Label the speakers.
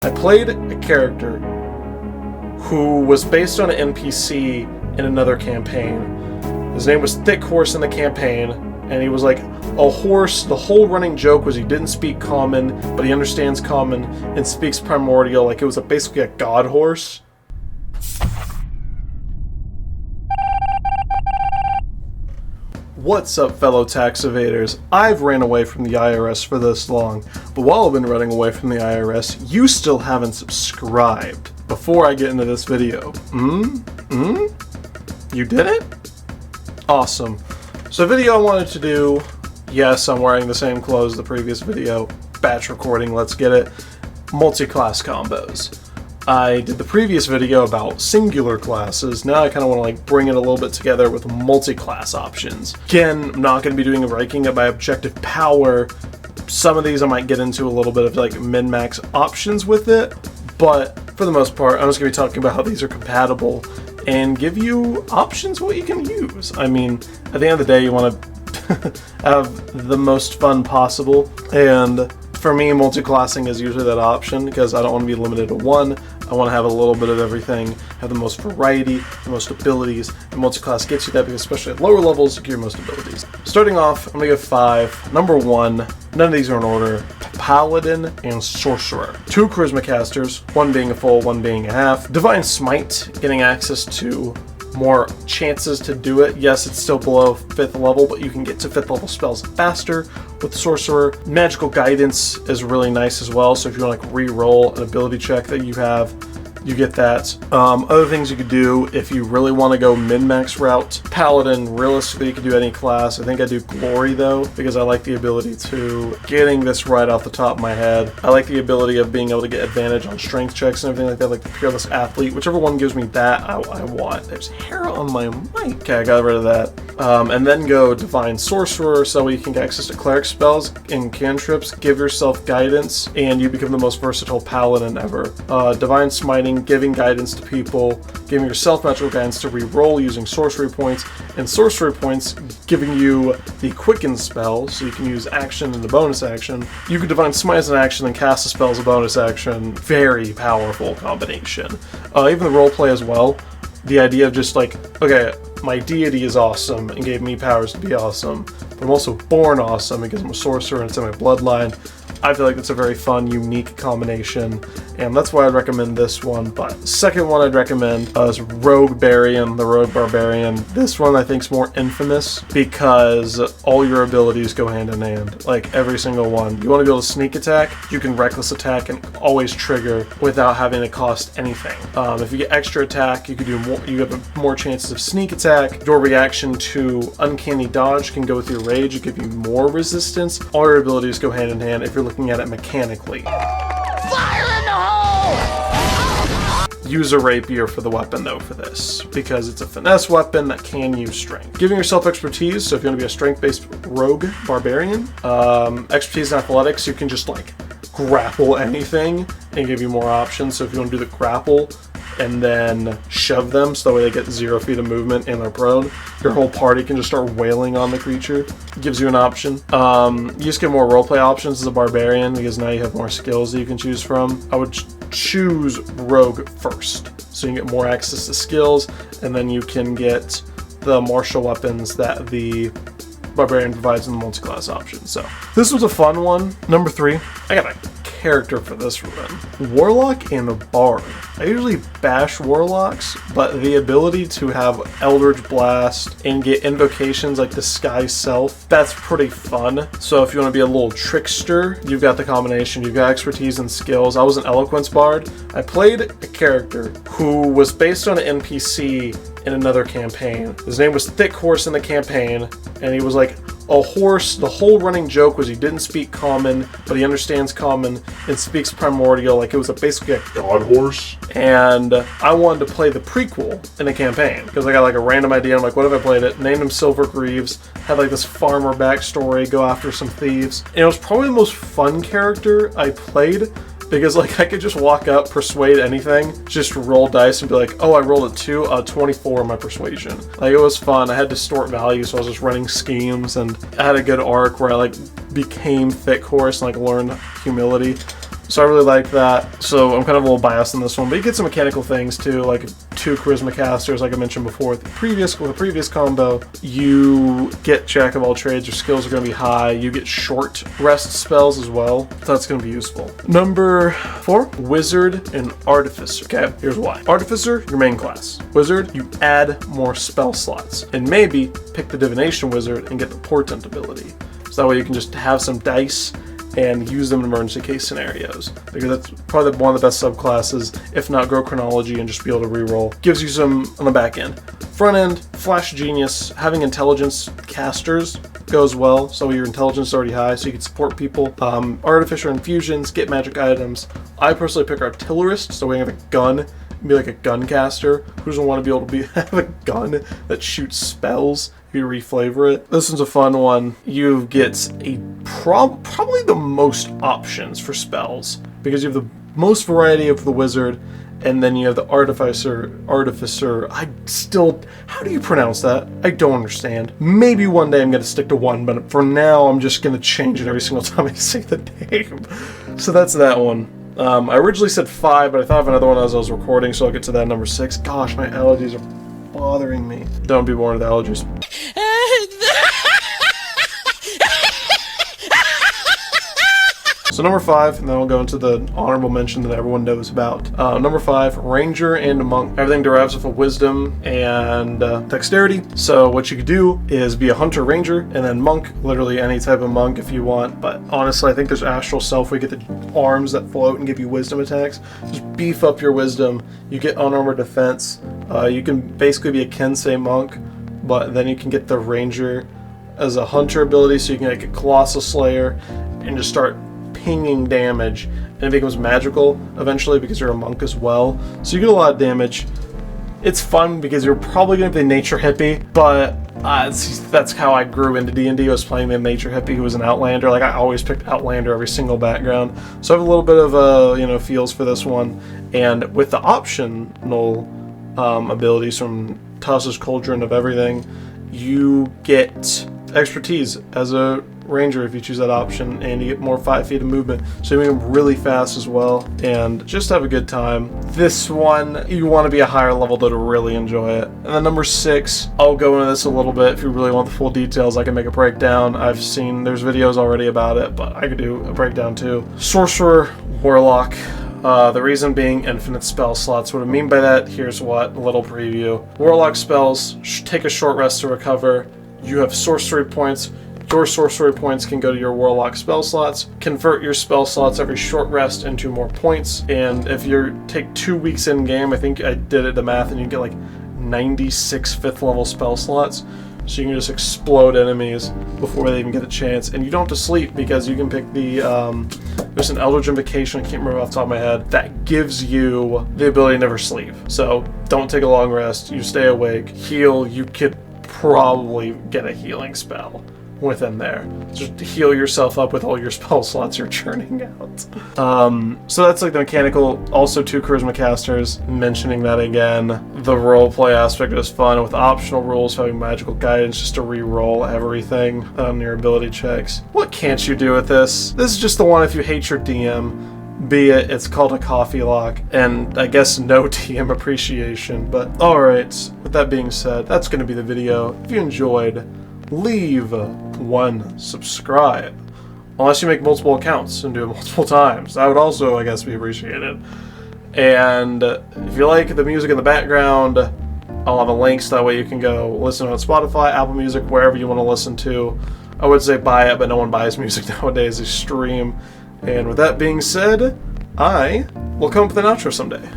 Speaker 1: I played a character who was based on an NPC in another campaign. His name was Thick Horse in the campaign, and he was like a horse. The whole running joke was he didn't speak common, but he understands common and speaks primordial, like it was basically a god horse. What's up, fellow tax evaders? I've ran away from the IRS for this long, but while I've been running away from the IRS, you still haven't subscribed. Before I get into this video, you did it? Awesome. So the video I wanted to do, yes, I'm wearing the same clothes as the previous video, batch recording, let's get it, multi-class combos. I did the previous video about singular classes. Now I kind of want to bring it a little bit together with multi-class options. Again, I'm not going to be doing a ranking it by objective power. Some of these I might get into a little bit of min-max options with it, but for the most part, I'm just going to be talking about how these are compatible and give you options what you can use. I mean, at the end of the day, you want to have the most fun possible, and for me, multi-classing is usually that option because I don't want to be limited to one. I want to have a little bit of everything, have the most variety, the most abilities, and multi-class gets you that because especially at lower levels, you get your most abilities. Starting off, I'm going to give 5. Number 1, none of these are in order, Paladin and Sorcerer. 2 Charisma casters, one being a full, one being a half. Divine Smite, getting access to more chances to do it. Yes, it's still below 5th level, but you can get to 5th level spells faster with Sorcerer. Magical Guidance is really nice as well, so if you want to re-roll an ability check that you have, you get that. Other things you could do if you really want to go min-max route. Paladin, realistically, you can do any class. I think I do Glory, though, because I like the ability to, getting this right off the top of my head, I like the ability of being able to get advantage on strength checks and everything like that, like the Fearless Athlete. Whichever one gives me that, I want. There's hair on my mic. Okay, I got rid of that. And then go Divine Sorcerer, so you can get access to cleric spells and cantrips, give yourself guidance, and you become the most versatile paladin ever. Divine Smiting, giving guidance to people, giving yourself magical guidance to re-roll using sorcery points, and sorcery points giving you the Quicken spell, so you can use action and the bonus action. You could Divine Smite as an action and cast a spell as a bonus action. Very powerful combination. Even the roleplay as well. The idea of just okay, my deity is awesome and gave me powers to be awesome, but I'm also born awesome because I'm a sorcerer and it's in my bloodline. I feel like it's a very fun, unique combination, and that's why I'd recommend this one. But the second one I'd recommend is Rogue Barian, the Rogue Barbarian. This one I think is more infamous because all your abilities go hand in hand, like every single one. You want to be able to sneak attack, you can reckless attack and always trigger without having to cost anything. If you get extra attack, you can do more. You have more chances of sneak attack. Your reaction to uncanny dodge can go with your rage, it give you more resistance. All your abilities go hand in hand if you're looking at it mechanically.
Speaker 2: Fire in the hole!
Speaker 1: Use a rapier for the weapon though for this, because it's a finesse weapon that can use strength. Giving yourself expertise, so if you want to be a strength-based rogue barbarian, expertise in athletics, you can just grapple anything and give you more options. So if you want to do the grapple and then shove them so that way they get 0 feet of movement and they're prone, your whole party can just start wailing on the creature. It gives you an option. You just get more roleplay options as a barbarian because now you have more skills that you can choose from. I would choose rogue first, so you can get more access to skills, and then you can get the martial weapons that the barbarian provides in the multi-class option. So this was a fun one. Number 3, I got a character for this run. Warlock and Bard. I usually bash Warlocks, but the ability to have Eldritch Blast and get invocations like the Sky Self, that's pretty fun. So if you want to be a little trickster, you've got the combination. You've got expertise and skills. I was an Eloquence Bard. I played a character who was based on an NPC in another campaign. His name was Thick Horse in the campaign, and he was like a horse. The whole running joke was he didn't speak common, but he understands common and speaks primordial, like it was basically a god horse. And I wanted to play the prequel in a campaign because I got a random idea. I'm like, what if I played it? Named him Silver Greaves, had this farmer backstory, go after some thieves. And it was probably the most fun character I played because I could just walk up, persuade anything, just roll dice and be like, oh, I rolled a 2, 24 on my persuasion. It was fun. I had distort value, so I was just running schemes, and I had a good arc where I became Thick Horse and learned humility. So I really like that. So I'm kind of a little biased on this one, but you get some mechanical things too, like 2 charisma casters, like I mentioned before. With the previous combo, you get jack of all trades. Your skills are going to be high. You get short rest spells as well. So that's going to be useful. Number 4, Wizard and Artificer. Okay, here's why. Artificer, your main class. Wizard, you add more spell slots, and maybe pick the Divination Wizard and get the Portent ability. So that way you can just have some dice and use them in emergency case scenarios, because that's probably one of the best subclasses, if not grow chronology and just be able to reroll. Gives you some on the back end. Front end, Flash Genius, having intelligence casters goes well, so your intelligence is already high, so you can support people. Artificer infusions, get magic items. I personally pick Artillerist, so we have a gun, be like a gun caster. Who doesn't want to be able to have a gun that shoots spells? You reflavor it. This one's a fun one. You get a probably the most options for spells, because you have the most variety of the wizard, and then you have the artificer. How do you pronounce that? I don't understand. Maybe one day I'm gonna stick to one, but for now I'm just gonna change it every single time I say the name. So that's that one. I originally said 5, but I thought of another one as I was recording, so I'll get to that number 6. Gosh, my allergies are bothering me. Don't be born with allergies. So number 5, and then we'll go into the honorable mention that everyone knows about. Number 5, Ranger and Monk. Everything derives off of wisdom and dexterity. So what you could do is be a Hunter Ranger, and then Monk, literally any type of monk if you want. But honestly, I think there's Astral Self where you get the arms that float and give you wisdom attacks. Just beef up your wisdom. You get unarmored defense. You can basically be a Kensei Monk, but then you can get the Ranger as a Hunter ability, so you can like a Colossal Slayer and just start pinging damage, and it becomes magical eventually because you're a monk as well. So you get a lot of damage. It's fun because you're probably going to be a nature hippie, but that's how I grew into D&D. I was playing the nature hippie who was an Outlander. Like I always picked Outlander every single background. So I have a little bit of feels for this one. And with the optional abilities from Tassa's Cauldron of Everything, you get expertise as a Ranger if you choose that option, and you get more 5 feet of movement, so you make them really fast as well, and just have a good time. This one, you want to be a higher level to really enjoy it. And then number 6, I'll go into this a little bit. If you really want the full details, I can make a breakdown. I've seen there's videos already about it, but I could do a breakdown too. Sorcerer, Warlock. The reason being infinite spell slots. What I mean by that, here's what, a little preview. Warlock spells, take a short rest to recover. You have sorcery points. Your sorcery points can go to your Warlock spell slots. Convert your spell slots every short rest into more points. And if you take 2 weeks in game, I think I did the math, and you get like 96 5th level spell slots. So you can just explode enemies before they even get a chance. And you don't have to sleep, because you can pick the, there's an Eldritch Invocation, I can't remember off the top of my head, that gives you the ability to never sleep. So don't take a long rest, you stay awake, heal, you could probably get a healing spell within there. Just heal yourself up with all your spell slots you're churning out. So that's like the mechanical. Also 2 charisma casters, mentioning that again. The roleplay aspect is fun with optional rules, having magical guidance just to re-roll everything on your ability checks. What can't you do with this? This is just the one if you hate your DM. Be it, it's called a coffee lock, and I guess no DM appreciation. But alright, with that being said, that's going to be the video. If you enjoyed, leave 1 subscribe. Unless you make multiple accounts and do it multiple times. That would also, I guess, be appreciated. And if you like the music in the background, I'll have a link so that way you can go listen on Spotify, Apple Music, wherever you want to listen to. I would say buy it, but no one buys music nowadays. They stream. And with that being said, I will come up with an outro someday.